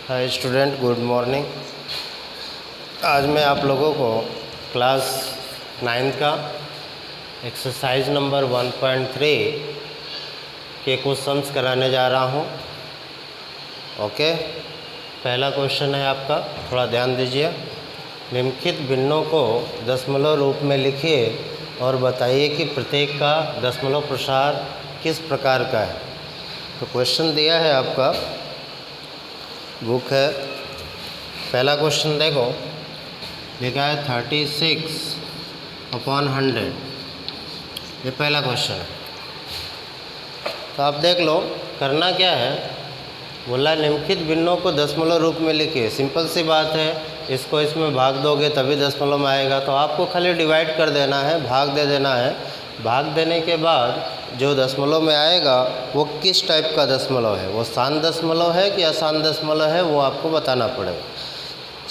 Hi student, good morning. आज मैं आप लोगों को क्लास 9 का एक्सरसाइज नंबर 1.3 के कुछ सम्स कराने जा रहा हूँ। ओके, पहला क्वेश्चन है आपका, थोड़ा ध्यान दीजिए। निम्नलिखित भिन्नों को दशमलव रूप में लिखिए और बताइए कि प्रत्येक का दशमलव प्रसार किस प्रकार का है। तो क्वेश्चन दिया है आपका, बुक है। पहला क्वेश्चन देखो, लिखा है 36/100। ये पहला क्वेश्चन है। तो आप देख लो करना क्या है। बोला निम्नलिखित भिन्नों को दशमलव रूप में लिखिए। सिंपल सी बात है, इसको इसमें भाग दोगे तभी दशमलव में आएगा। तो आपको खाली डिवाइड कर देना है, भाग दे देना है। भाग देने के बाद जो दशमलव में आएगा वो किस टाइप का दशमलव है, वो शांत दशमलव है कि अशांत दशमलव है, वो आपको बताना पड़ेगा।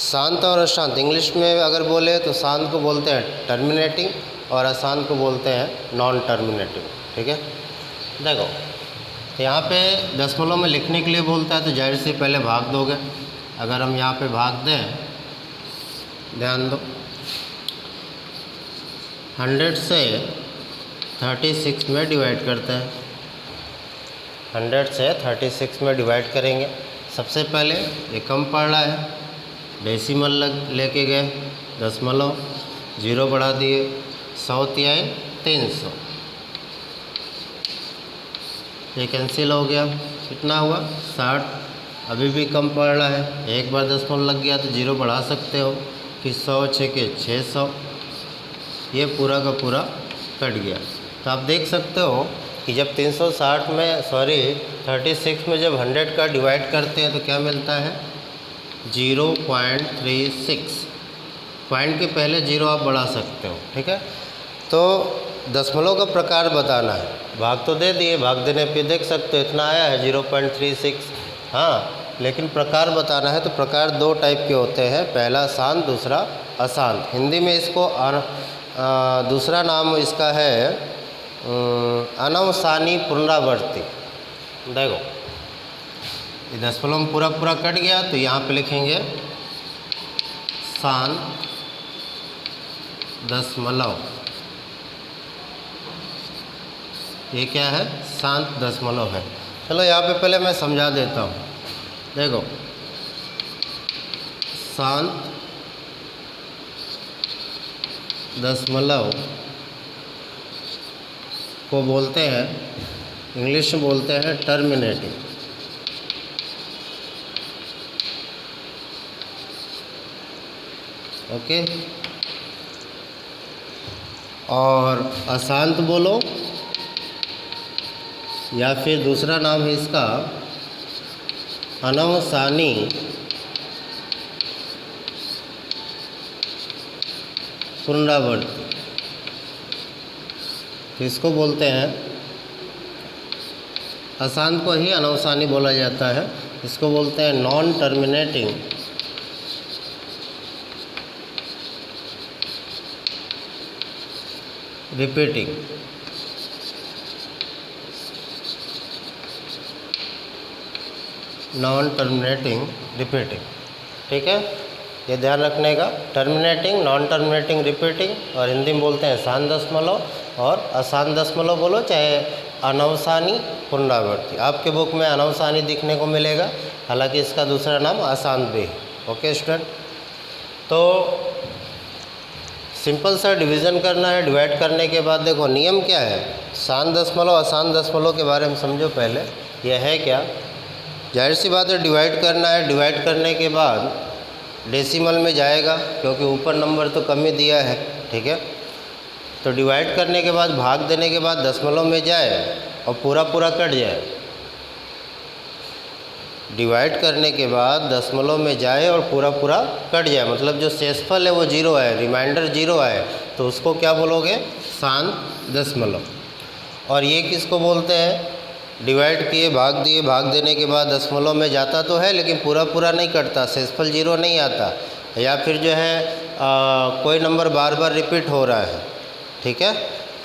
शांत और अशांत, इंग्लिश में अगर बोले तो शांत को बोलते हैं टर्मिनेटिंग और अशांत को बोलते हैं नॉन टर्मिनेटिंग। ठीक है, देखो तो यहाँ पे दशमलव में लिखने के लिए बोलता है तो जाहिर से पहले भाग दोगे। अगर हम यहाँ पे भाग दें, ध्यान दो, 100 से 36 में डिवाइड करते हैं। 100 से 36 में डिवाइड करेंगे। सबसे पहले ये कम पड़ रहा है, डेसिमल लेके गए, दशमलव, 0 बढ़ा दिए, 100 तिहाई 300, ये कैंसिल हो गया। कितना हुआ? 60। अभी भी कम पड़ रहा है, एक बार दशमलव लग गया तो 0 बढ़ा सकते हो, फिर 100 6 के 600, ये पूरा का पूरा कट गया। तो आप देख सकते हो कि जब 36 में जब 100 का डिवाइड करते हैं तो क्या मिलता है? 0.36। पॉइंट के पहले 0 आप बढ़ा सकते हो। ठीक है, तो दशमलव का प्रकार बताना है। भाग तो दे दिए, भाग देने पे देख सकते हो इतना आया है 0.36। हाँ, लेकिन प्रकार बताना है। तो प्रकार दो टाइप के होते हैं, पहला शांत, दूसरा अशांत। हिंदी में इसको दूसरा नाम इसका है अनवसानी पुनरावर्ती। देखो ये दशमलव में पूरा पूरा कट गया तो यहाँ पे लिखेंगे शांत दशमलव। ये क्या है? शांत दशमलव है। चलो यहाँ पे पहले मैं समझा देता हूँ। देखो शांत दशमलव को बोलते हैं, इंग्लिश में बोलते हैं टर्मिनेटिंग। ओके, और अशांत बोलो या फिर दूसरा नाम है इसका अनवसानी पुनरावर्ती। तो इसको बोलते हैं, अशांत को ही अनवसानी बोला जाता है। इसको बोलते हैं non terminating repeating. Non terminating repeating. ठीक है, ये ध्यान रखने का। टर्मिनेटिंग, नॉन टर्मिनेटिंग, रिपीटिंग, और हिंदी में बोलते हैं शांत दशमलव और अशांत दशमलव बोलो, चाहे अनवसानी पुनरावर्ती। आपके बुक में अनवसानी दिखने को मिलेगा, हालांकि इसका दूसरा नाम अशांत भी है। ओके स्टूडेंट, तो सिंपल सा डिवीज़न करना है। डिवाइड करने के बाद देखो नियम क्या है। शांत दशमलव अशांत दशमलव के बारे में समझो पहले। यह है क्या, जाहिर सी बात है डिवाइड करना है। डिवाइड करने के बाद डेसिमल में जाएगा, क्योंकि ऊपर नंबर तो कम ही दिया है। ठीक है, तो डिवाइड करने के बाद भाग देने के बाद दशमलव में जाए और पूरा पूरा कट जाए। डिवाइड करने के बाद दशमलव में जाए और पूरा पूरा कट जाए, मतलब जो शेषफल है वो 0 है, रिमाइंडर 0 है, तो उसको क्या बोलोगे? शांत दशमलव। और ये किसको बोलते हैं? डिवाइड किए, भाग दिए, भाग देने के बाद दशमलव में जाता तो है लेकिन पूरा पूरा नहीं कटता, शेषफल 0 नहीं आता, या फिर जो है कोई नंबर बार बार रिपीट हो रहा है। ठीक है,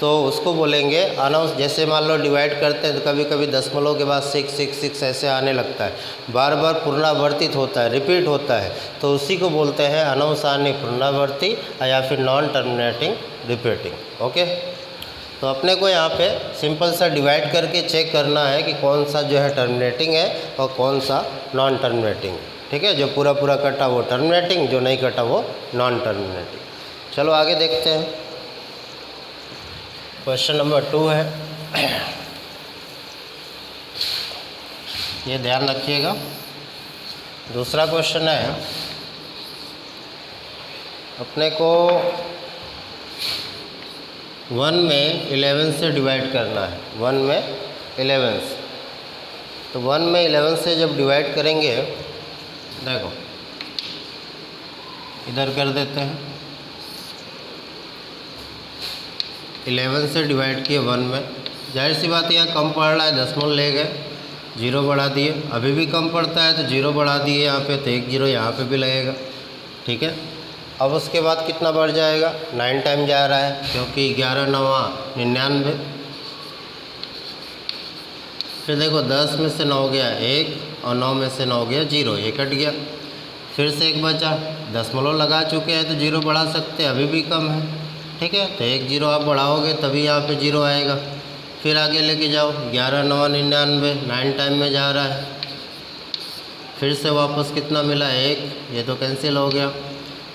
तो उसको बोलेंगे अनाउंस। जैसे मान लो डिवाइड करते हैं तो कभी कभी दशमलव के बाद 6 6 6 ऐसे आने लगता है, बार बार पुनरावर्तित होता है, रिपीट होता है, तो उसी को बोलते हैं अनुसारणी पुनरावर्ती या फिर नॉन टर्मिनेटिंग रिपीटिंग। ओके, तो अपने को यहाँ पे सिंपल सा डिवाइड करके चेक करना है कि कौन सा जो है टर्मिनेटिंग है और कौन सा नॉन टर्मिनेटिंग। ठीक है, जो पूरा पूरा कटा वो टर्मिनेटिंग, जो नहीं कटा वो नॉन टर्मिनेटिंग। चलो आगे देखते हैं। क्वेश्चन नंबर 2 है, ये ध्यान रखिएगा। दूसरा क्वेश्चन है, अपने को 1 में 11 से डिवाइड करना है। 1 में 11 से, तो 1 में 11 से जब डिवाइड करेंगे, देखो इधर कर देते हैं, 11 से डिवाइड किए 1 में, जाहिर सी बात है यहाँ कम पड़ रहा है, दशमलव ले गए, 0 बढ़ा दिए, अभी भी कम पड़ता है तो 0 बढ़ा दिए यहाँ पे, तो 1 0 यहाँ पे भी लगेगा। ठीक है, अब उसके बाद कितना बढ़ जाएगा, 9 टाइम जा रहा है, क्योंकि 11 9 99। फिर देखो 10 में से 9 गया 1 और 9 में से 9 गया 0, ये कट गया। फिर से 1 बचा, दशमलव लगा चुके हैं तो 0 बढ़ा सकते हैं, अभी भी कम है। ठीक है, तो 1 0 आप बढ़ाओगे तभी यहाँ पे 0 आएगा। फिर आगे लेके जाओ, 11 9 99, 9 टाइम में जा रहा है। फिर से वापस कितना मिला 1, ये तो कैंसिल हो गया।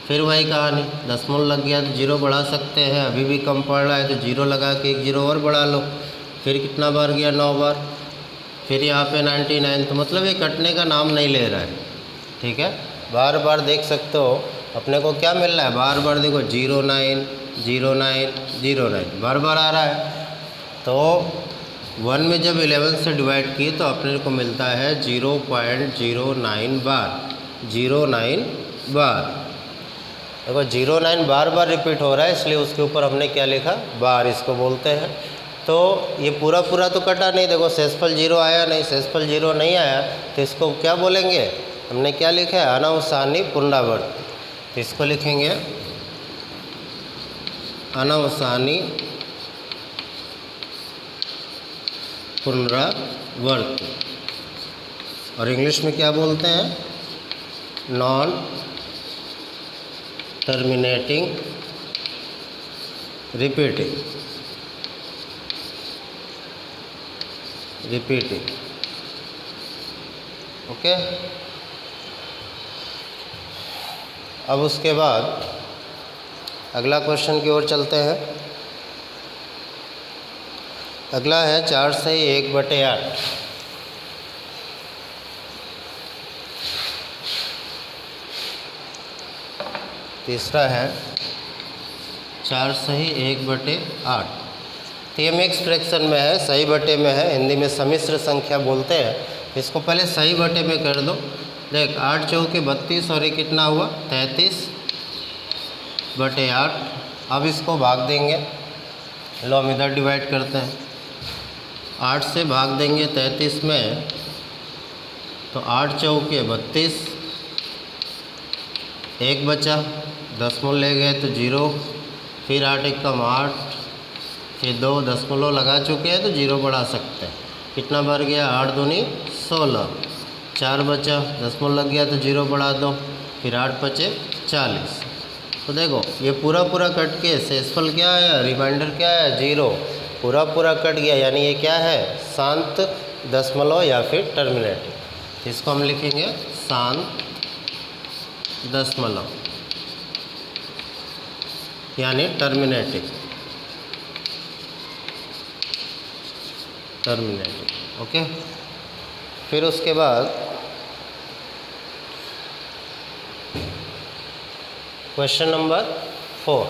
फिर वही कहानी, दशमलव लग गया तो 0 बढ़ा सकते हैं, अभी भी कम पड़ रहा है तो 0 लगा के 1 0 और बढ़ा लो। फिर कितना बार गया, 9 बार। फिर यहाँ पे 99, तो मतलब ये कटने का नाम नहीं ले रहा है। ठीक है, बार बार देख सकते हो अपने को क्या मिल रहा है, बार बार देखो 09 09 09 बार बार आ रहा है। तो 1 में जब 11 से डिवाइड किए तो अपने को मिलता है 0.09 बार, 09 बार। देखो 09 बार बार रिपीट हो रहा है, इसलिए उसके ऊपर हमने क्या लिखा, बार इसको बोलते हैं। तो ये पूरा पूरा तो कटा नहीं, देखो शेषफल 0 आया नहीं, शेषफल 0 नहीं आया तो इसको क्या बोलेंगे, हमने क्या लिखा है, अनावसानी पुनरावर्ती। तो इसको लिखेंगे अनावसानी पुनरावर्ती, और इंग्लिश में क्या बोलते हैं, नॉन टर्मिनेटिंग रिपीटिंग। ओके, अब उसके बाद अगला क्वेश्चन की ओर चलते हैं। अगला है 4 से 1/8। तीसरा है 4 सही 1/8। तो ये मिक्स फ्रैक्शन में है, सही बटे में है, हिंदी में सम्मिश्र संख्या बोलते हैं। इसको पहले सही बटे में कर दो। देख 8 चौके 32 और ये कितना हुआ 33/8। अब इसको भाग देंगे, लो हम इधर डिवाइड करते हैं, 8 से भाग देंगे 33 में, तो 8 चौके 32, 1 बचा, दशमलव ले गए तो 0, फिर 8 एकम 8, फिर 2 दशमलव लगा चुके हैं तो 0 बढ़ा सकते हैं। कितना बढ़ गया, 8 दूनी 16, 4 बचा, दशमलव लग गया तो 0 बढ़ा दो, फिर 8 बचे 40। तो देखो ये पूरा पूरा कट के शेषफल क्या आया, रिमाइंडर क्या आया, 0। पूरा पूरा कट गया, यानी ये क्या है, शांत दशमलव या फिर टर्मिनेटिंग। इसको हम लिखेंगे शांत दशमलव यानी टर्मिनेटिंग। ओके, फिर उसके बाद क्वेश्चन नंबर 4।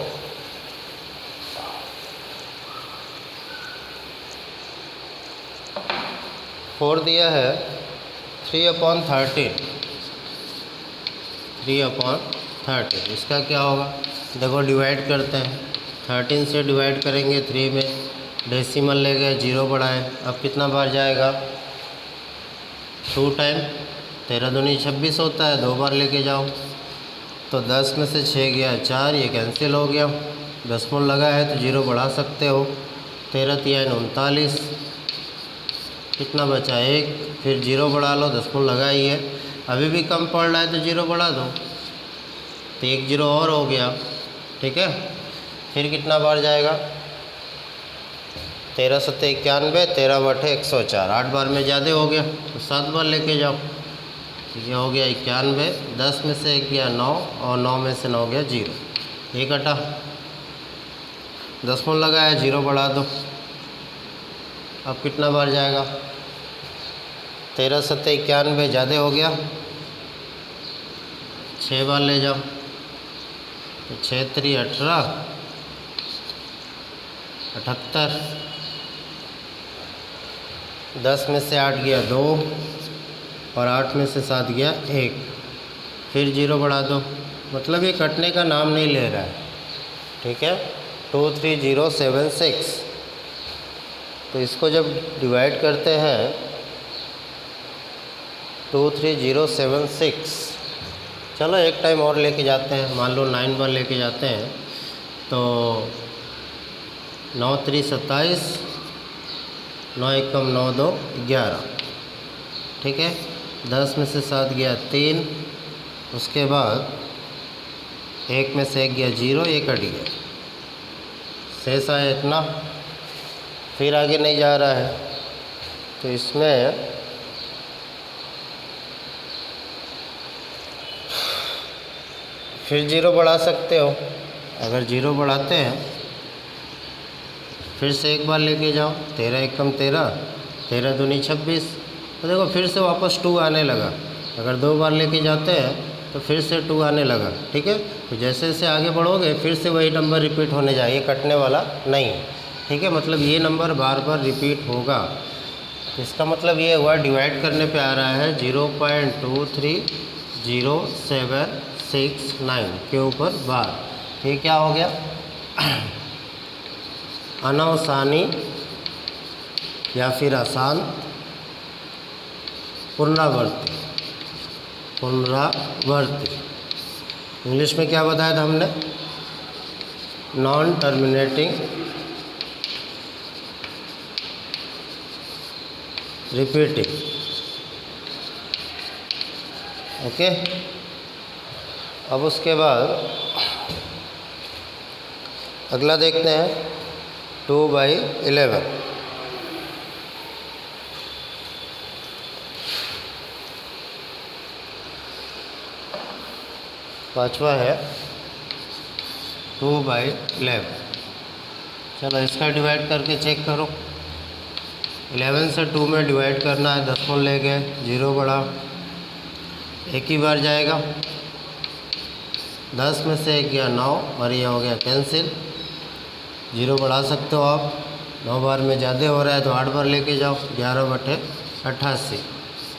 दिया है 3/13। 3/13 इसका क्या होगा, देखो डिवाइड करते हैं, 13 से डिवाइड करेंगे 3 में, डेसिमल ले गए 0 बढ़ाए, अब कितना बार जाएगा, 2 टाइम, 13 दूनी 26 होता है, 2 बार लेके जाओ, तो 10 में से 6 गया 4, ये कैंसिल हो गया, दशमलव लगा है तो 0 बढ़ा सकते हो, 13 तिहाई 39, कितना बचा 1, फिर 0 बढ़ा लो, दशमलव लगाइए। अभी भी कम पड़ रहा है तो 0 बढ़ा दो, तो 1 0 और हो गया, ठीक है। फिर कितना बार जाएगा, 13 सत्ते 91, 13 बटे 104, 8 बार में ज़्यादा हो गया तो 7 बार लेके जाओ। ये हो गया 91, 10 में से 1 गया 9 और 9 में से 9 गया 0, 1 हटा, दशमलव लगाया, 0 बढ़ा दो। अब कितना बार जाएगा, 13 सत्ते 91 ज़्यादा हो गया, 6 बार ले जाओ, तो 6 3 18, 78, 10 में से 8 गया 2 और 8 में से 7 गया 1, फिर 0 बढ़ा दो, मतलब ये कटने का नाम नहीं ले रहा है, ठीक है। 23076, तो इसको जब डिवाइड करते हैं 23076, चलो एक टाइम और लेके जाते हैं, मान लो 9 बार लेके जाते हैं, तो 9 3 27, 9 1 9 2 11, ठीक है। 10 में से 7 गया 3, उसके बाद 1 में से 1 गया 0, 1 कट गया, शेष आया इतना, फिर आगे नहीं जा रहा है, तो इसमें फिर 0 बढ़ा सकते हो। अगर 0 बढ़ाते हैं फिर से एक बार लेके जाओ, 13 1 13, 13 दूनी 26, तो देखो फिर से वापस 2 आने लगा। अगर 2 बार लेके जाते हैं तो फिर से 2 आने लगा, ठीक है। तो जैसे जैसे आगे बढ़ोगे फिर से वही नंबर रिपीट होने जाए, ये कटने वाला नहीं है, ठीक है। मतलब ये नंबर बार बार रिपीट होगा, तो इसका मतलब ये हुआ डिवाइड करने पे आ रहा है 0.23079 के ऊपर बार, तो ये क्या हो गया, अनवसानी या फिर आसान पुनरावर्ती, पुनरावर्ती। इंग्लिश में क्या बताया था हमने, नॉन टर्मिनेटिंग रिपीटिंग, ओके। अब उसके बाद अगला देखते हैं 2/11, पाँचवा है 2/11। चलो इसका डिवाइड करके चेक करो, 11 से 2 में डिवाइड करना है, दशमलव ले गए, 0 बढ़ा, एक ही बार जाएगा, 10 में से 1 गया 9 और ये हो गया कैंसिल, 0 बढ़ा सकते हो आप, 9 बार में ज़्यादा हो रहा है तो 8 बार लेके जाओ, 11 बटे 88,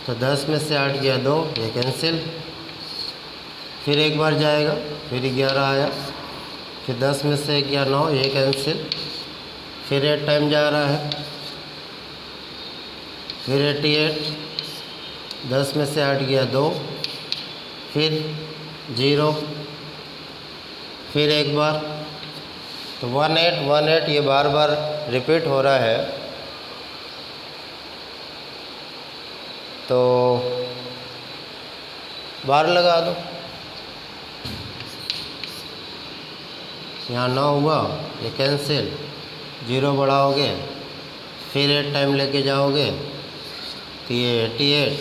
तो 10 में से 8 गया 2, ये कैंसिल, फिर एक बार जाएगा, फिर 11 आया, फिर 10 में से 1 गया 9, ये कैंसिल, फिर 8 टाइम जा रहा है, फिर 88, 10 में से 8 गया 2, फिर 0, फिर एक बार, तो 1818 ये बार बार रिपीट हो रहा है, तो बार लगा दो, यहाँ 9 हुआ, ये कैंसिल, 0 बढ़ाओगे, फिर 8 टाइम लेके जाओगे तो ये 88,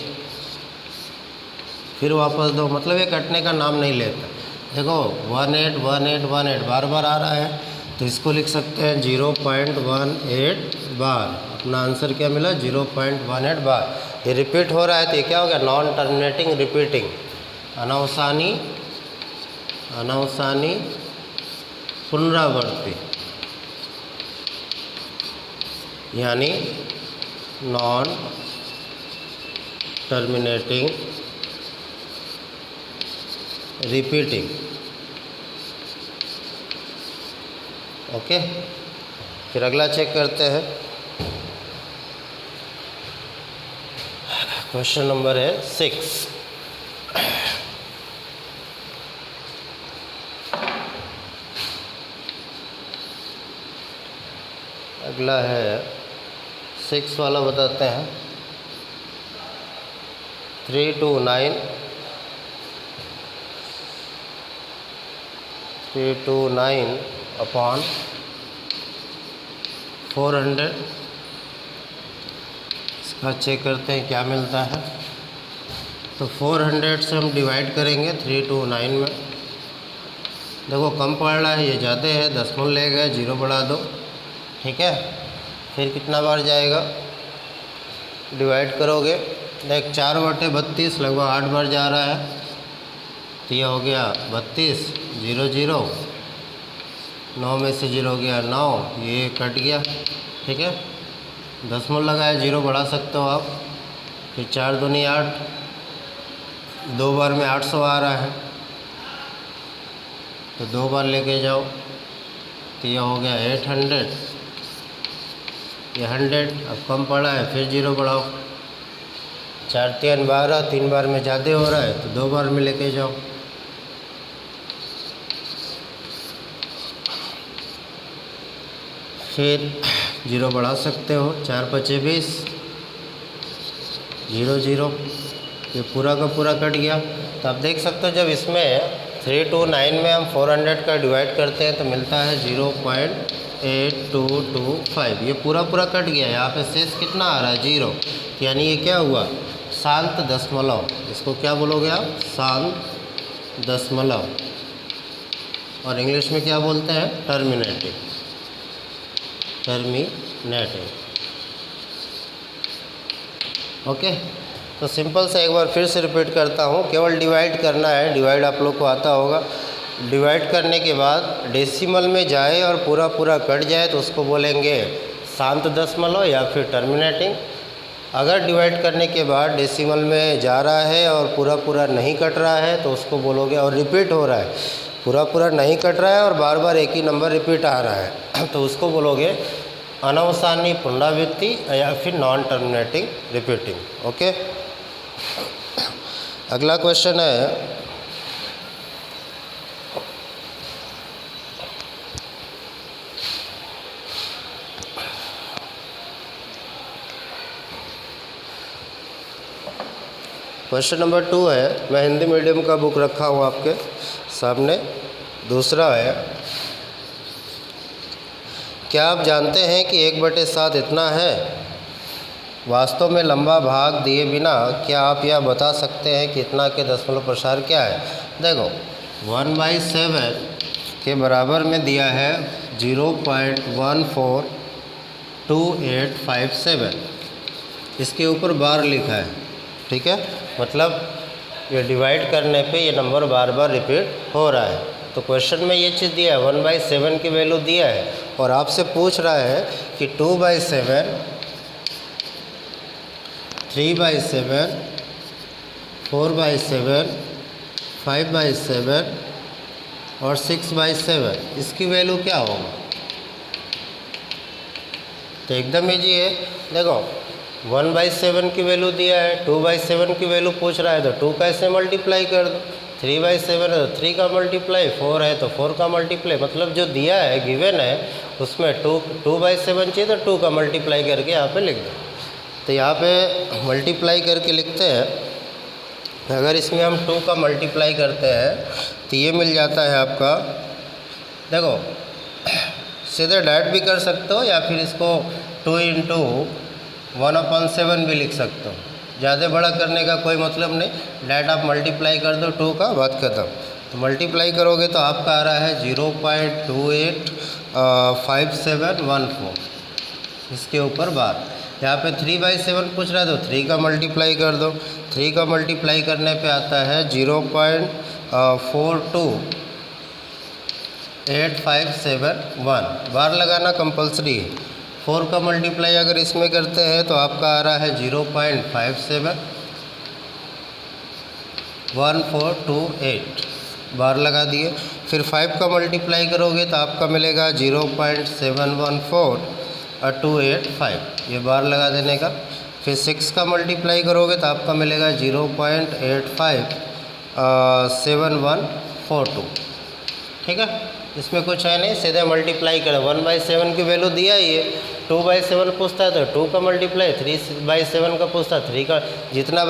फिर वापस दो, मतलब ये कटने का नाम नहीं लेता। देखो 181818 बार बार आ रहा है, तो इसको लिख सकते हैं 0.18 बार। अपना आंसर क्या मिला, 0.18 बार। ये रिपीट हो रहा है तो ये क्या हो गया, नॉन टर्मिनेटिंग रिपीटिंग, अनवसानी पुनरावर्ती, यानी नॉन टर्मिनेटिंग रिपीटिंग, ओके। फिर अगला चेक करते हैं, क्वेश्चन नंबर है 6। अगला है 6 वाला बताते हैं। 329 अपॉन 400, इसका चेक करते हैं क्या मिलता है। तो 400 से हम डिवाइड करेंगे 329 में। देखो कम पड़ रहा है, ये ज़्यादा है, दशमलव ले गए, 0 बढ़ा दो, ठीक है। फिर कितना बार जाएगा, डिवाइड करोगे, देख 4/32 लगभग 8 बार जा रहा है, तो ये हो गया 32, 0 0, 9 में से 0 गया 9, ये कट गया, ठीक है। दशमलव लगाया, 0 बढ़ा सकते हो आप। फिर 4 दूनी 8, 2 बार में 800 आ रहा है, तो 2 बार लेके जाओ, तो ये हो गया 800, ये 100, अब कम पड़ा है, फिर 0 बढ़ाओ, 4 3 12, 3 बार में ज़्यादा हो रहा है, तो 2 बार में लेके जाओ। फिर 0 बढ़ा सकते हो, 4 5 20, 0 0, ये पूरा का पूरा कट गया। तो आप देख सकते हो जब इसमें 329 में हम 400 का डिवाइड करते हैं तो मिलता है 0.8225, ये पूरा पूरा कट गया। यहाँ पे शेष कितना आ रहा है, 0, यानी ये क्या हुआ, शांत दशमलव। इसको क्या बोलोगे आप, शांत दशमलव, और इंग्लिश में क्या बोलते हैं, टर्मिनेटिंग। ओके, तो सिंपल से एक बार फिर से रिपीट करता हूँ, केवल डिवाइड करना है, डिवाइड आप लोग को आता होगा। डिवाइड करने के बाद डेसिमल में जाए और पूरा पूरा कट जाए तो उसको बोलेंगे शांत दशमलव या फिर टर्मिनेटिंग। अगर डिवाइड करने के बाद डेसिमल में जा रहा है और पूरा पूरा नहीं कट रहा है तो उसको बोलोगे, और रिपीट हो रहा है, पूरा पूरा नहीं कट रहा है और बार बार एक ही नंबर रिपीट आ रहा है तो उसको बोलोगे अनवसानी पुनरावृत्ति या फिर नॉन टर्मिनेटिंग रिपीटिंग। ओके, अगला क्वेश्चन है क्वेश्चन नंबर 2 है। मैं हिंदी मीडियम का बुक रखा हूँ आपके सामने। दूसरा है, क्या आप जानते हैं कि 1/7 इतना है? वास्तव में लंबा भाग दिए बिना क्या आप यह बता सकते हैं कि इतना के दशमलव प्रसार क्या है? देखो 1/7 के बराबर में दिया है 0.142857, इसके ऊपर बार लिखा है, ठीक है, मतलब ये डिवाइड करने पे ये नंबर बार बार रिपीट हो रहा है। तो क्वेश्चन में ये चीज़ दिया है, 1/7 की वैल्यू दिया है और आपसे पूछ रहा है कि 2/7, 3/7, 4/7, 5/7 और 6/7, इसकी वैल्यू क्या होगा? तो एकदम ईजी है। देखो 1/7 की वैल्यू दिया है, 2/7 की वैल्यू पूछ रहा है तो 2 कैसे मल्टीप्लाई कर दो, 3/7 है तो 3 का मल्टीप्लाई, 4 है तो 4 का मल्टीप्लाई, मतलब जो दिया है गिवन है उसमें 2/7 चाहिए तो 2 का मल्टीप्लाई करके यहाँ पे लिख दो। तो यहाँ पे मल्टीप्लाई करके लिखते हैं, अगर इसमें हम 2 का मल्टीप्लाई करते हैं तो ये मिल जाता है आपका, देखो सीधे डायरेक्ट भी कर सकते हो या फिर इसको 2 × 1/7 भी लिख सकते हो, ज़्यादा बड़ा करने का कोई मतलब नहीं, डायरेक्ट आप मल्टीप्लाई कर दो 2 का, बात खत्म। तो मल्टीप्लाई करोगे तो आपका आ रहा है 0.285714, इसके ऊपर बार। यहाँ पे 3/7 पूछ रहा है तो 3 का मल्टीप्लाई कर दो, 3 का मल्टीप्लाई करने पे आता है 0.42857 बार लगाना कंपलसरी है। 4 का मल्टीप्लाई अगर इसमें करते हैं तो आपका आ रहा है 0.571428 बार लगा दिए। फिर 5 का मल्टीप्लाई करोगे तो आपका मिलेगा 0.714285, ये बार लगा देने का। फिर 6 का मल्टीप्लाई करोगे तो आपका मिलेगा 0.857142, ठीक है। इसमें कुछ है नहीं, सीधे मल्टीप्लाई करें, 1/7 की वैल्यू दिया ही है 2/7 पूछता है तो 2 का मल्टीप्लाई, 3/7 का पूछता है 3 का, जितना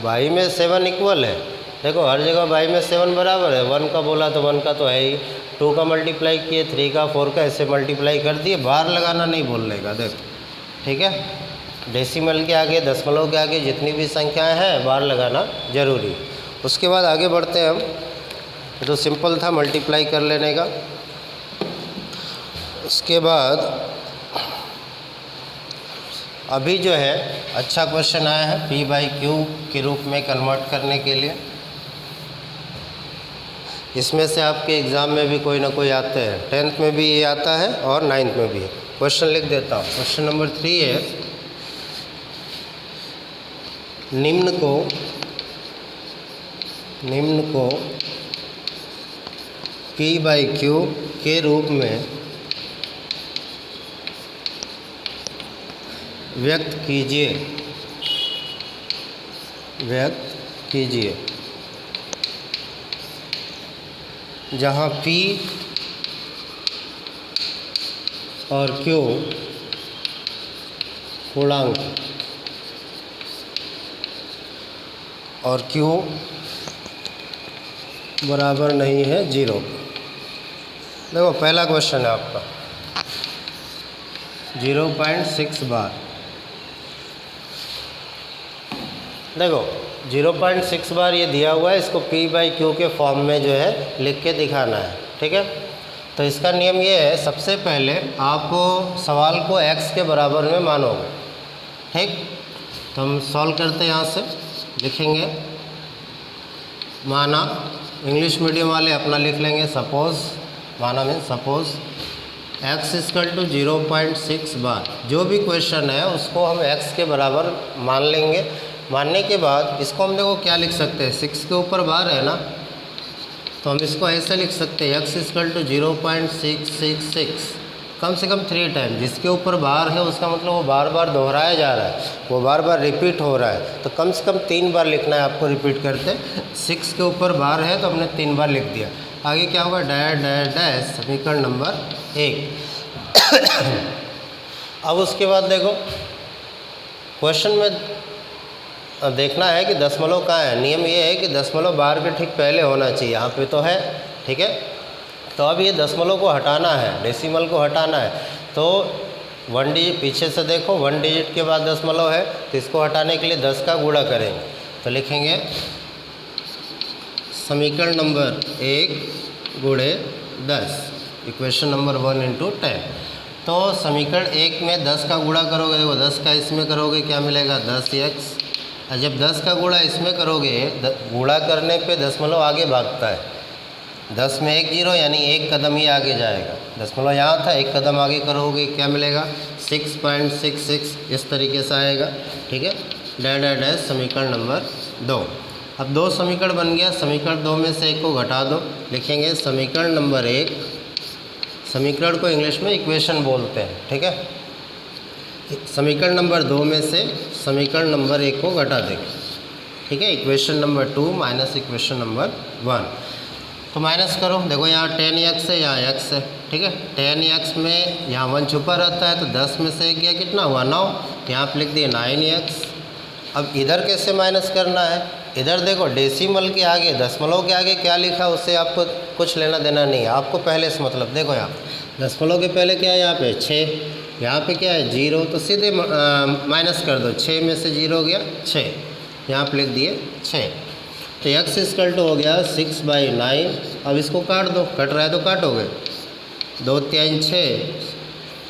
बाई में 7 इक्वल है, देखो हर जगह बाई में 7 बराबर है, 1 का बोला तो 1 का तो है ही, 2 का मल्टीप्लाई किए, 3 का 4 का, ऐसे मल्टीप्लाई कर दिए, बाहर लगाना नहीं बोलने का, देखो ठीक है। डेसिमल के आगे, दशमलव के आगे जितनी भी संख्याएं हैं बाहर लगाना जरूरी। उसके बाद आगे बढ़ते हैं हम, तो सिंपल था मल्टीप्लाई कर लेने का। उसके बाद अभी जो है अच्छा क्वेश्चन आया है p/q के रूप में कन्वर्ट करने के लिए। इसमें से आपके एग्ज़ाम में भी कोई ना कोई आते हैं, 10th में भी ये आता है और 9th में भी है। क्वेश्चन लिख देता हूँ। क्वेश्चन नंबर 3 है, निम्न को p/q के रूप में व्यक्त कीजिए जहाँ p और q पूर्णांक और q बराबर नहीं है 0। देखो पहला क्वेश्चन है आपका 0.6 बार। देखो 0.6 बार ये दिया हुआ है, इसको p/q के फॉर्म में जो है लिख के दिखाना है, ठीक है। तो इसका नियम ये है, सबसे पहले आपको सवाल को x के बराबर में मानोगे, ठीक। तो हम सॉल्व करते हैं, यहाँ से लिखेंगे, माना, इंग्लिश मीडियम वाले अपना लिख लेंगे, सपोज़, माना में सपोज़ x = 0.6 बार। जो भी क्वेश्चन है उसको हम x के बराबर मान लेंगे। मानने के बाद इसको हम देखो क्या लिख सकते हैं, 6 के ऊपर बार है ना, तो हम इसको ऐसे लिख सकते हैं, x = 0.666, कम से कम 3 टाइम। जिसके ऊपर बार है उसका मतलब वो बार बार दोहराया जा रहा है, वो बार बार रिपीट हो रहा है, तो कम से कम 3 बार लिखना है आपको रिपीट करते। 6 के ऊपर बार है तो हमने 3 बार लिख दिया। आगे क्या होगा, डैश डैश डैश, समीकरण नंबर 1। अब उसके बाद देखो क्वेश्चन में देखना है कि दशमलव कहाँ है। नियम ये है कि दशमलव बार के ठीक पहले होना चाहिए, यहाँ पे तो है, ठीक है। तो अब ये दशमलव को हटाना है, डेसिमल को हटाना है, तो 1 डिजिट पीछे से देखो, 1 डिजिट के बाद दशमलव है, तो इसको हटाने के लिए 10 का गुणा करेंगे। तो लिखेंगे समीकरण नंबर 1 गुणे 10, इक्वेशन नंबर 1 × 10। तो समीकरण 1 में 10 का गुणा करोगे, देखो 10 का इसमें करोगे क्या मिलेगा, 10x। और जब 10 का गुणा इसमें करोगे, गुणा करने पे दशमलव आगे भागता है, 10 में 1 0 यानी 1 कदम ही आगे जाएगा। दशमलव यहाँ था, 1 कदम आगे करोगे क्या मिलेगा, 6.66, इस तरीके से आएगा, ठीक है। डैश डैश डैश, समीकरण नंबर 2। अब 2 समीकरण बन गया, समीकरण 2 में से 1 को घटा दो, लिखेंगे समीकरण नंबर 1। समीकरण को इंग्लिश में इक्वेशन बोलते हैं, ठीक है। समीकरण नंबर 2 में से समीकरण नंबर 1 को घटा देंगे, ठीक है। Equation number 2 minus equation number 1। तो माइनस करो, देखो यहाँ 10x है, यहाँ x है, ठीक है। 10x में यहाँ 1 छुपा रहता है, तो 10 में से 1 गया, कितना हुआ, 9। यहाँ पर लिख दिए 9x। अब इधर कैसे माइनस करना है, इधर देखो डेसिमल के आगे, दशमलव के आगे क्या लिखा उससे आपको कुछ लेना देना नहीं है, आपको पहले से मतलब, देखो यहाँ दशमलव के पहले क्या है, यहाँ पे 6, यहाँ पे क्या है 0, तो सीधे माइनस कर दो, 6 में से 0 गया 6, यहाँ पे लिख दिए 6। तो x = हो गया 6/9। अब इसको काट दो, कट रहा है तो काटोगे, 2 3 6,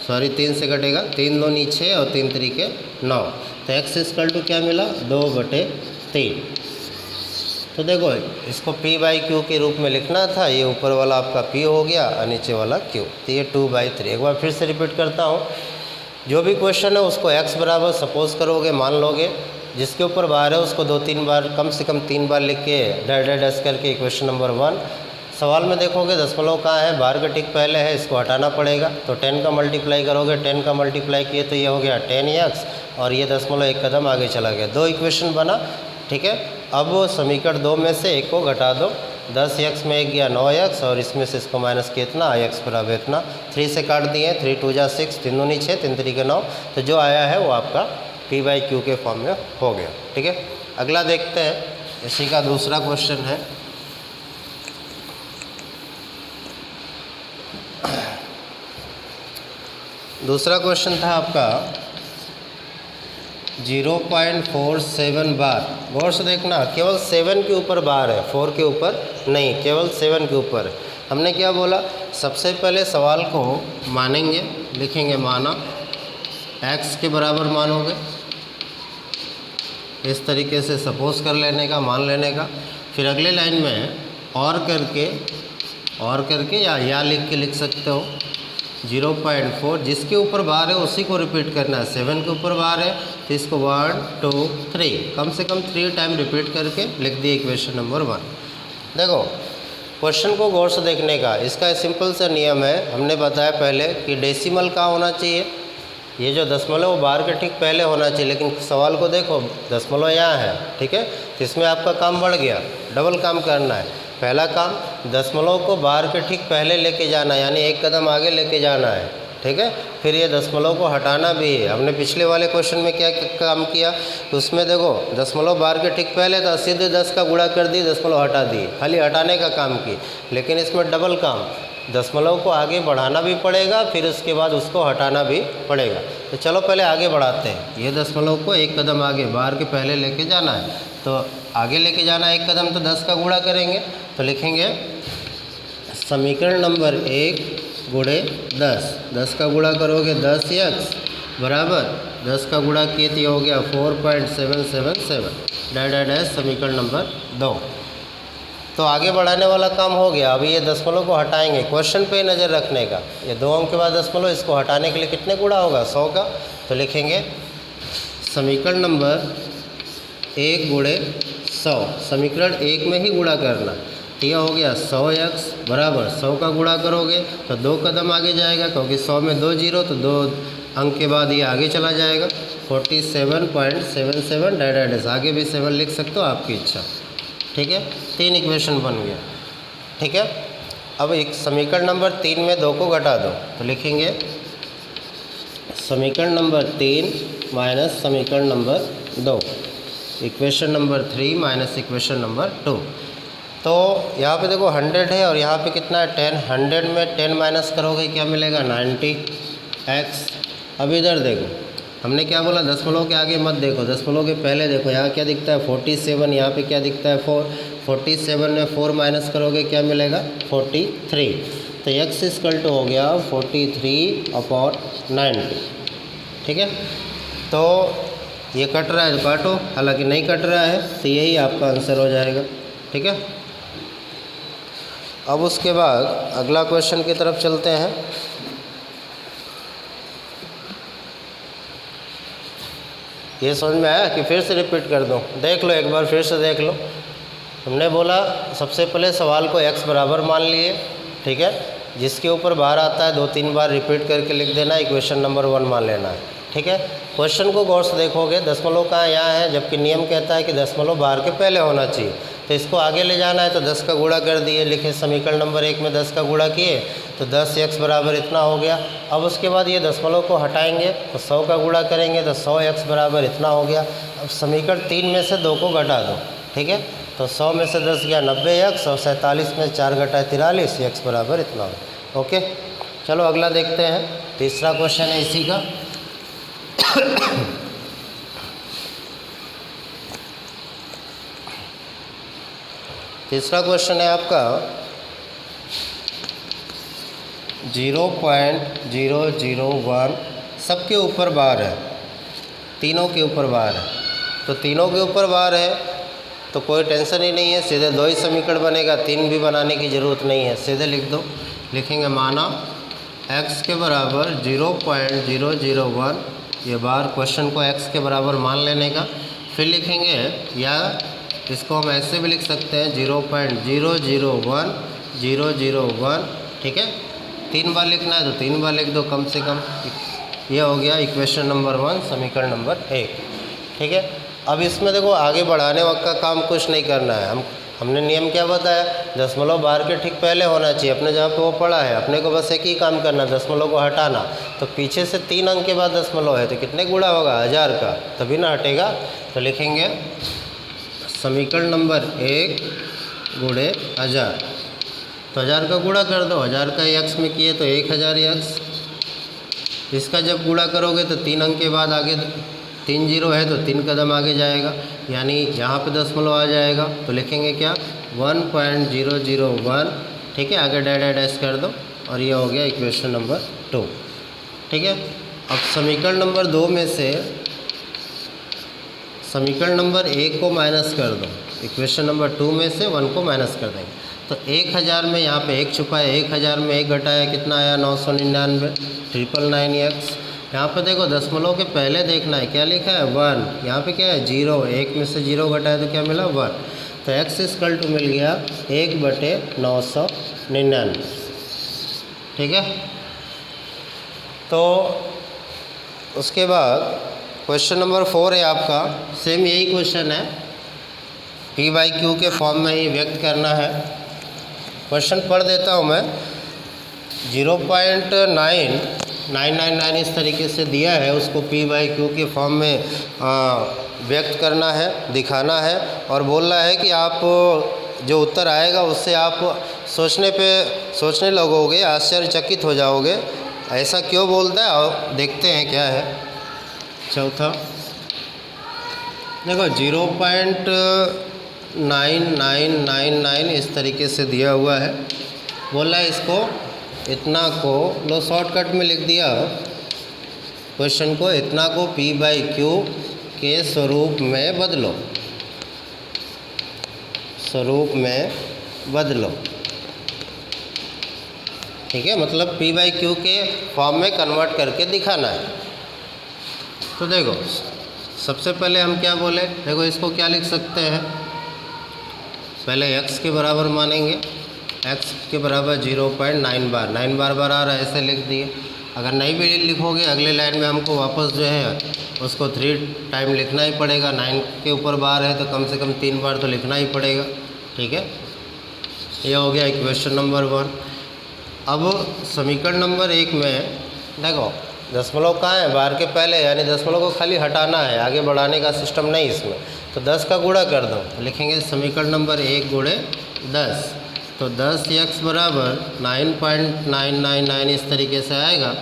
सॉरी 3 से कटेगा, 3 2 6 और 3 3 9। तो x = क्या मिला, 2/3। तो देखो इसको p/q के रूप में लिखना था, ये ऊपर वाला आपका p हो गया और नीचे वाला q, तो ये 2/3। एक बार फिर से रिपीट करता हूँ, जो भी क्वेश्चन है उसको x बराबर सपोज करोगे, मान लोगे, जिसके ऊपर बार है उसको 2-3 बार, कम से कम 3 बार लिख के डैश डैश डैश करके इक्वेशन नंबर 1। सवाल में देखोगे दशमलव कहाँ है, बार का टिक पहले है, इसको हटाना पड़ेगा, तो 10 का मल्टीप्लाई करोगे, 10 का मल्टीप्लाई किए तो ये हो गया 10x, और ये दशमलव 1 कदम आगे चला गया, 2 इक्वेशन बना, ठीक है। अब समीकरण 2 में से 1 को घटा दो, 10x में 1 गया 9x और इसमें से इसको माइनस किया इतना x बराबर इतना। 3 से काट दिए, 3 2 जा 6, 3 दूनी 6, 3 3 के 9। तो जो आया है वो आपका P/Q के फॉर्म में हो गया। ठीक है, अगला देखते हैं, इसी का दूसरा क्वेश्चन है। दूसरा क्वेश्चन था आपका 0.47 बार। गौर से देखना, केवल 7 के ऊपर बार है, 4 के ऊपर नहीं, केवल 7 के ऊपर। हमने क्या बोला, सबसे पहले सवाल को मानेंगे, लिखेंगे माना, x के बराबर मानोगे, इस तरीके से सपोज कर लेने का, मान लेने का। फिर अगले लाइन में और करके या लिख के लिख सकते हो 0.4, जिसके ऊपर बार है उसी को रिपीट करना है। 7 के ऊपर बार है तो इसको 1 2 3 कम से कम 3 टाइम रिपीट करके लिख दिए इक्वेशन नंबर 1। देखो क्वेश्चन को गौर से देखने का, इसका सिंपल सा नियम है, हमने बताया पहले कि डेसिमल कहाँ होना चाहिए, ये जो दशमलव बार के ठीक पहले होना चाहिए। लेकिन सवाल को देखो, दशमलव यहाँ है, ठीक है, तो इसमें आपका काम बढ़ गया, डबल काम करना है। पहला काम, दशमलव को बार के ठीक पहले लेके जाना है, यानी एक कदम आगे लेके जाना है। ठीक है, फिर ये दशमलव को हटाना भी है। हमने पिछले वाले क्वेश्चन में क्या काम किया, तो उसमें देखो दशमलव बार के ठीक पहले था, सीधे 10 का गुणा कर दी, दशमलव हटा दिए, खाली हटाने का काम की। लेकिन इसमें डबल काम, दशमलव को आगे बढ़ाना भी पड़ेगा, फिर उसके बाद उसको हटाना भी पड़ेगा। तो चलो पहले आगे बढ़ाते हैं। ये दशमलव को एक कदम आगे बार के पहले लेके जाना है, तो आगे लेके जाना है एक कदम, तो 10 का गुणा करेंगे, तो लिखेंगे समीकरण नंबर 1 गुणे 10। 10 का गुणा करोगे 10x बराबर 10 का गुणा किए तो ये हो गया 4.777 डैश समीकरण नंबर 2। तो आगे बढ़ाने वाला काम हो गया। अभी ये दशमलव को हटाएंगे, क्वेश्चन पे नज़र रखने का। ये 2 अंक के बाद दशमलव, इसको हटाने के लिए कितने गुणा होगा, 100 का। तो लिखेंगे समीकरण नंबर 1 गुणे 100, समीकरण 1 में ही गुणा करना। तो यह हो गया 100x बराबर 100 का गुणा करोगे तो 2 कदम आगे जाएगा, क्योंकि 100 में 2 जीरो, तो 2 अंक के बाद ये आगे चला जाएगा। 47.77 डैश, आगे भी 7 लिख सकते हो, आपकी इच्छा। ठीक है, 3 इक्वेशन बन गया। ठीक है, अब एक समीकरण नंबर 3 में 2 को घटा दो, तो लिखेंगे समीकरण नंबर 3 माइनस समीकरण number 2, equation number 3 minus equation number 2। तो यहाँ पे देखो 100 है और यहाँ पे कितना है 10। 100 में 10 माइनस करोगे क्या मिलेगा, 90x। अब इधर देखो, हमने क्या बोला, दशमलव के आगे मत देखो, दशमलव के पहले देखो। यहाँ क्या दिखता है 47, यहाँ पे क्या दिखता है 4। 47 में 4 माइनस करोगे क्या मिलेगा, 43। तो x इक्वल टू हो गया 43/90। ठीक है, तो ये कट रहा है तो काटो, हालांकि नहीं कट रहा है, तो यही आपका आंसर हो जाएगा। ठीक है, अब उसके बाद अगला क्वेश्चन की तरफ चलते हैं। ये समझ में आया कि फिर से रिपीट कर दूं, देख लो एक बार, फिर से देख लो। हमने बोला सबसे पहले सवाल को x बराबर मान लिए, ठीक है, जिसके ऊपर बार आता है 2-3 बार रिपीट करके लिख देना, इक्वेशन नंबर 1 मान लेना है। ठीक है, क्वेश्चन को गौर से देखोगे, दशमलव कहाँ यहाँ है, जबकि नियम कहता है कि दशमलव बार के पहले होना चाहिए। तो इसको आगे ले जाना है, तो 10 का गुणा कर दिए, लिखे समीकरण नंबर 1 में 10 का गुणा किए, तो 10x बराबर इतना हो गया। अब उसके बाद ये दशमलव को हटाएंगे, तो 100 का गुणा करेंगे, तो 100x बराबर इतना हो गया। अब समीकरण 3 में से 2 को घटा दो, ठीक है, तो 100 में से 10 गया 90x, और 47 में 4 घटाए 43, x बराबर इतना हो। ओके, चलो अगला देखते हैं। तीसरा क्वेश्चन है इसी का। तीसरा क्वेश्चन है आपका 0.001, सबके ऊपर बार है, तीनों के ऊपर बार है। तो तीनों के ऊपर बार है तो कोई टेंशन ही नहीं है, सीधे 2 ही समीकरण बनेगा, 3 भी बनाने की ज़रूरत नहीं है, सीधे लिख दो। लिखेंगे माना x के बराबर 0.001, ये बार क्वेश्चन को x के बराबर मान लेने का। फिर लिखेंगे, या इसको हम ऐसे भी लिख सकते हैं 0.001,001, ठीक है, 3 बार लिखना है तो 3 बार लिख दो कम से कम। ये हो गया इक्वेशन नंबर 1, समीकरण नंबर 1। ठीक है, अब इसमें देखो आगे बढ़ाने वक्त का काम कुछ नहीं करना है, हमने नियम क्या बताया, दशमलव बार के ठीक पहले होना चाहिए। अपने जहाँ पे वो पड़ा है, अपने को बस एक ही काम करना, दशमलव को हटाना। तो पीछे से 3 अंक के बाद दशमलव है तो कितने गुणा होगा, 1000 का, तभी ना हटेगा। तो लिखेंगे समीकरण नंबर 1 गुणे 1000। तो 1000 का गुणा कर दो, 1000 का x में किए तो 1000x। इसका जब गुणा करोगे तो 3 अंक के बाद आगे 3 जीरो है तो 3 कदम आगे जाएगा, यानी यहाँ पे दशमलव आ जाएगा। तो लिखेंगे क्या, 1.001। ठीक है, आगे डैश कर दो और ये हो गया इक्वेशन नंबर 2। ठीक है, अब समीकरण नंबर 2 में से समीकरण नंबर 1 को माइनस कर दो, इक्वेशन नंबर 2 में से 1 को माइनस कर देंगे। तो 1000 में यहाँ पे 1 छुपा है, 1000 में 1 घटाया कितना आया, 999, 999x। यहाँ पे देखो दशमलव के पहले देखना है, क्या लिखा है 1, यहाँ पे क्या है 0, 1 में से 0 घटाया तो क्या मिला 1। तो x इक्वल टू मिल गया 1/999। ठीक है, तो उसके बाद क्वेश्चन नंबर 4 है आपका, सेम यही क्वेश्चन है, p/q के फॉर्म में ही व्यक्त करना है। क्वेश्चन पढ़ देता हूँ मैं। 0.9999 इस तरीके से दिया है, उसको p/q के फॉर्म में व्यक्त करना है, दिखाना है, और बोल रहा है कि आप जो उत्तर आएगा उससे आप सोचने लगोगे, आश्चर्यचकित हो जाओगे। ऐसा क्यों बोलता है, और देखते हैं क्या है। चौथा देखो 0.9999 इस तरीके से दिया हुआ है, बोला है इसको इतना को लो शॉर्टकट में लिख दिया क्वेश्चन को, इतना को p/q के स्वरूप में बदलो, स्वरूप में बदलो। ठीक है, मतलब p/q के फॉर्म में कन्वर्ट करके दिखाना है। तो देखो सबसे पहले हम क्या बोले, देखो इसको क्या लिख सकते हैं, पहले x के बराबर मानेंगे, x के बराबर 0.9 बार, 9 बार आ रहा है ऐसे लिख दिए। अगर नहीं भी लिखोगे अगले लाइन में हमको वापस जो है उसको 3 टाइम लिखना ही पड़ेगा। 9 के ऊपर बार है तो कम से कम 3 बार तो लिखना ही पड़ेगा। ठीक है, ये हो गया इक्वेशन नंबर 1। अब समीकरण नंबर 1 में देखो दशमलव कहाँ है, बार के पहले, यानी दशमलव को खाली हटाना है, आगे बढ़ाने का सिस्टम नहीं इसमें। तो 10 का गुणा कर दो, तो लिखेंगे समीकरण नंबर 1 गुणे 10। तो 10x बराबर 9.999 इस तरीके से आएगा,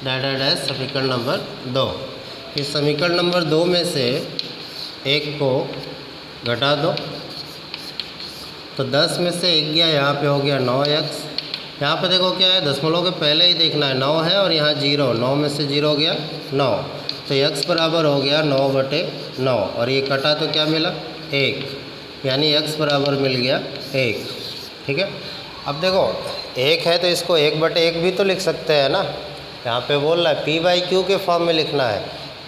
डैश समीकरण नंबर 2। इस समीकरण नंबर 2 में से 1 को घटा दो, तो 10 में से 1 गया, यहाँ पे हो गया 9x। यहाँ पे देखो क्या है, दशमलव के पहले ही देखना है, 9 है और यहाँ 0, 9 में से 0 गया 9, तो x बराबर हो गया 9/9, और ये कटा तो क्या मिला 1, यानी x बराबर मिल गया 1। ठीक है, अब देखो 1 है तो इसको 1/1 भी तो लिख सकते हैं ना, यहाँ पे बोल रहा है p/q के फॉर्म में लिखना है,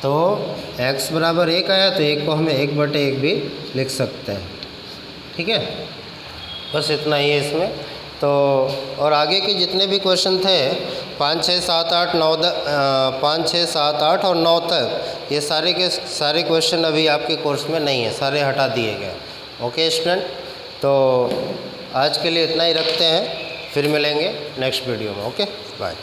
तो x बराबर 1 आया तो 1 को हमें 1/1 भी लिख सकते हैं। ठीक है, बस इतना ही है इसमें। तो और आगे के जितने भी क्वेश्चन थे 5, 6, 7, 8, 9, 5, 6, 7, 8 और 9 तक, ये सारे के सारे क्वेश्चन अभी आपके कोर्स में नहीं है, सारे हटा दिए गए। ओके स्टूडेंट, तो आज के लिए इतना ही रखते हैं, फिर मिलेंगे नेक्स्ट वीडियो में। Okay, bye.